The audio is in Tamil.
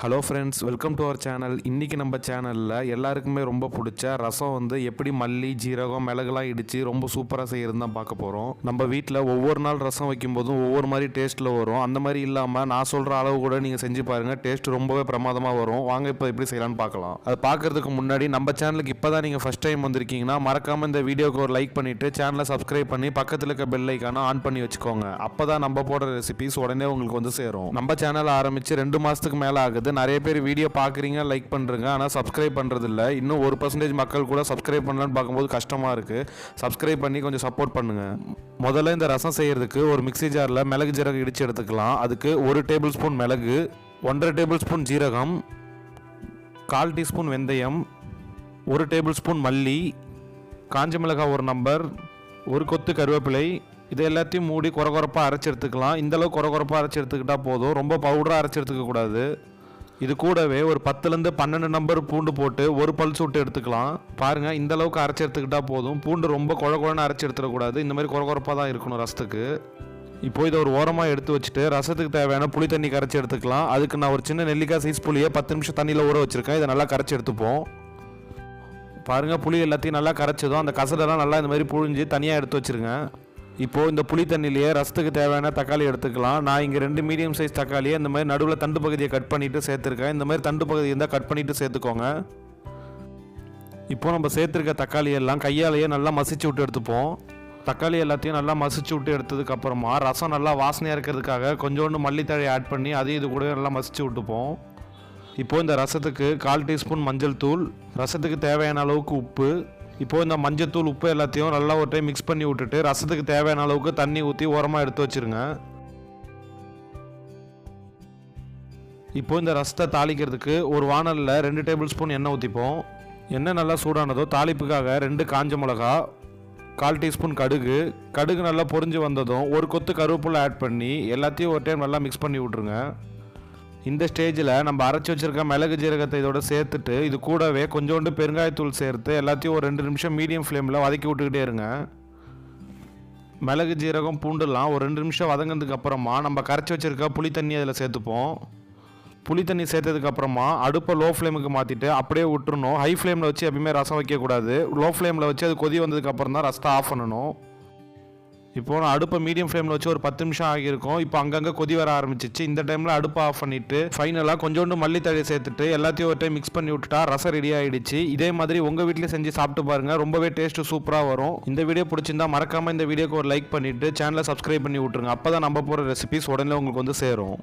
Hello friends, welcome to our channel. இன்றைக்கி நம்ம சேனலில் எல்லாருக்குமே ரொம்ப பிடிச்ச ரசம் எப்படி மல்லி, ஜீரகம், மிளகுலாம் இடித்து ரொம்ப சூப்பராக செய்கிறது தான் பார்க்க போகிறோம். நம்ம வீட்டில் ஒவ்வொரு நாள் ரசம் வைக்கும்போதும் ஒவ்வொரு மாதிரி டேஸ்ட்டில் வரும். அந்த மாதிரி இல்லாமல் நான் சொல்கிற அளவு கூட நீங்கள் செஞ்சு பாருங்கள், டேஸ்ட் ரொம்பவே பிரமாதமாக வரும். வாங்க இப்போ எப்படி செய்யலான்னு பார்க்கலாம். அது பார்க்குறதுக்கு முன்னாடி நம்ம சேனலுக்கு இப்போ தான் நீங்கள் ஃபஸ்ட் டைம் வந்திருக்கீங்கன்னா மறக்காமல் இந்த வீடியோக்கு ஒரு லைக் பண்ணிவிட்டு சேனலை சப்ஸ்கிரைப் பண்ணி பக்கத்தில் இருக்க பெல் ஐக்கானை ஆன் பண்ணி வச்சுக்கோங்க. அப்போ தான் நம்ம போடுற ரெசிபிஸ் உடனே உங்களுக்கு சேரும். நம்ம சேனல் ஆரம்பித்து 2 மாதத்துக்கு மேலே ஆகுது. நிறைய பேர் வீடியோ பார்க்குறீங்க, லைக் பண்ணுறீங்க, ஆனால் சப்ஸ்கிரைப் பண்ணுறது இல்லை. இன்னும் 1% மக்கள் கூட சப்ஸ்கிரைப் பண்ணலான்னு பார்க்கும்போது கஷ்டமாக இருக்குது. சப்ஸ்கிரைப் பண்ணி கொஞ்சம் சப்போர்ட் பண்ணுங்கள். முதல்ல இந்த ரசம் செய்கிறதுக்கு ஒரு மிக்ஸி ஜாரில் மிளகு ஜீரகம் இடித்து எடுத்துக்கலாம். அதுக்கு 1 டேபிள் ஸ்பூன் மிளகு, 1.5 டேபிள் ஸ்பூன் ஜீரகம், 1/4 டீஸ்பூன் வெந்தயம், 1 டேபிள் ஸ்பூன் மல்லி, காஞ்ச மிளகாய் 1 நம்பர், 1 கொத்து கருவேப்பிலை. இது எல்லாத்தையும் மூடி குறப்பாக அரைச்சி எடுத்துக்கலாம். இந்தளவுக்கு குறப்பாக அரைச்சி எடுத்துக்கிட்டால் போதும், ரொம்ப பவுடராக அரைச்சி எடுத்துக்கக்கூடாது. இது கூடவே ஒரு 10லேருந்து 12 நம்பர் பூண்டு போட்டு ஒரு பல்ஸ் விட்டு எடுத்துக்கலாம். பாருங்கள், இந்த அளவுக்கு அரைச்சி எடுத்துக்கிட்டால் போதும். பூண்டு ரொம்ப குழன்னு அரைச்சி எடுத்துடக்கூடாது. இந்த மாதிரி குறப்பாக தான் இருக்கணும் ரசத்துக்கு. இப்போ இதை ஒரு ஓரமாக எடுத்து வச்சுட்டு ரசத்துக்கு தேவையான புளி தண்ணி கரைச்சி எடுத்துக்கலாம். அதுக்கு நான் ஒரு சின்ன நெல்லிக்காய் சைஸ் புளியை 10 நிமிஷம் தண்ணியில் ஊற வச்சுருக்கேன். இதை நல்லா கரைச்சி எடுத்துப்போம். பாருங்கள், புளி எல்லாத்தையும் நல்லா கரைச்சதும் அந்த கசடெல்லாம் நல்லா இந்த மாதிரி புழிஞ்சு தனியாக எடுத்து வச்சுருங்க. இப்போது இந்த புளி தண்ணிலேயே ரசத்துக்கு தேவையான தக்காளி எடுத்துக்கலாம். நான் இங்கே 2 மீடியம் சைஸ் தக்காளியை இந்த மாதிரி நடுவில் தண்டு பகுதியை கட் பண்ணிவிட்டு சேர்த்துருக்கேன். இந்த மாதிரி தண்டு பகுதி இருந்தால் கட் பண்ணிவிட்டு சேர்த்துக்கோங்க. இப்போது நம்ம சேர்த்துருக்க தக்காளி எல்லாம் கையாலேயே நல்லா மசிச்சு விட்டு எடுத்துப்போம். தக்காளி எல்லாத்தையும் நல்லா மசிச்சு விட்டு எடுத்ததுக்கப்புறமா ரசம் நல்லா வாசனையாக இருக்கிறதுக்காக கொஞ்சோண்டு மல்லித்தழை ஆட் பண்ணி அதையும் இது கூட நல்லா மசிச்சு விட்டுப்போம். இப்போது இந்த ரசத்துக்கு 1/4 டீஸ்பூன் மஞ்சள் தூள், ரசத்துக்கு தேவையான அளவுக்கு உப்பு. இப்போது இந்த மஞ்சத்தூள் உப்பு எல்லாத்தையும் நல்லா ஒரு டைம் மிக்ஸ் பண்ணி விட்டுட்டு ரசத்துக்கு தேவையான அளவுக்கு தண்ணி ஊற்றி ஓரமாக எடுத்து வச்சுருங்க. இப்போது இந்த ரசத்தை தாளிக்கிறதுக்கு ஒரு வானலில் 2 டேபிள் ஸ்பூன் எண்ணெய் ஊற்றிப்போம். எண்ணெய் நல்லா சூடானதோ தாளிப்புக்காக 2 காஞ்ச மிளகா, 1/4 டீஸ்பூன் கடுகு நல்லா பொரிஞ்சு வந்ததும் 1 கொத்து கருவேப்பிலை ஆட் பண்ணி எல்லாத்தையும் ஒரு டைம் நல்லா மிக்ஸ் பண்ணி விட்ருங்க. இந்த ஸ்டேஜில் நம்ம அரைச்சி வச்சுருக்க மிளகு ஜீரகத்தை இதோட சேர்த்துட்டு இது கூடவே கொஞ்சோண்டு பெருங்காயத்தூள் சேர்த்து எல்லாத்தையும் ஒரு 2 நிமிஷம் மீடியம் ஃப்ளேமில் வதக்கி விட்டுக்கிட்டே இருங்க. மிளகு ஜீரகம் பூண்டுலாம் ஒரு 2 நிமிஷம் வதங்கினதுக்கு அப்புறமா நம்ம கரைச்சி வச்சுருக்க புளி தண்ணி அதில் சேர்த்துப்போம். புளி தண்ணி சேர்த்ததுக்கப்புறமா அடுப்பை லோ ஃப்ளேமுக்கு மாற்றிட்டு அப்படியே விட்டுறணும். ஹை ஃப்ளேமில் வச்சு எப்பயுமே ரசம் வைக்கக்கூடாது. லோ ஃப்ளேமில் வச்சு அது கொதி வந்ததுக்கப்புறம் தான் ரசத்தை ஆஃப் பண்ணணும். இப்போது நான் அடுப்பை மீடியம் ஃப்ளேமில் வச்சு ஒரு 10 நிமிஷம் ஆகியிருக்கும். இப்போ அங்கங்கே கொதி வர ஆரம்பிச்சிச்சு. இந்த டைமில் அடுப்பை ஆஃப் பண்ணிவிட்டு ஃபைனலாக கொஞ்சோண்டு மல்லித்தழை சேர்த்துட்டு எல்லாத்தையும் ஒரு டைம் மிக்ஸ் பண்ணி விட்டுட்டா ரசம் ரெடி ஆகிடுச்சு. இதே மாதிரி உங்கள் வீட்டில் செஞ்சு சாப்பிட்டு பாருங்கள், ரொம்பவே டேஸ்ட்டு சூப்பராக வரும். இந்த வீடியோ பிடிச்சிருந்தா மறக்காமல் இந்த வீடியோக்கு ஒரு லைக் பண்ணிவிட்டு சேனலை சப்ஸ்கிரைப் பண்ணி விட்ருங்க. அப்போ தான் நம்ம போகிற ரெசிபிஸ் உடனே உங்களுக்கு சேரும்.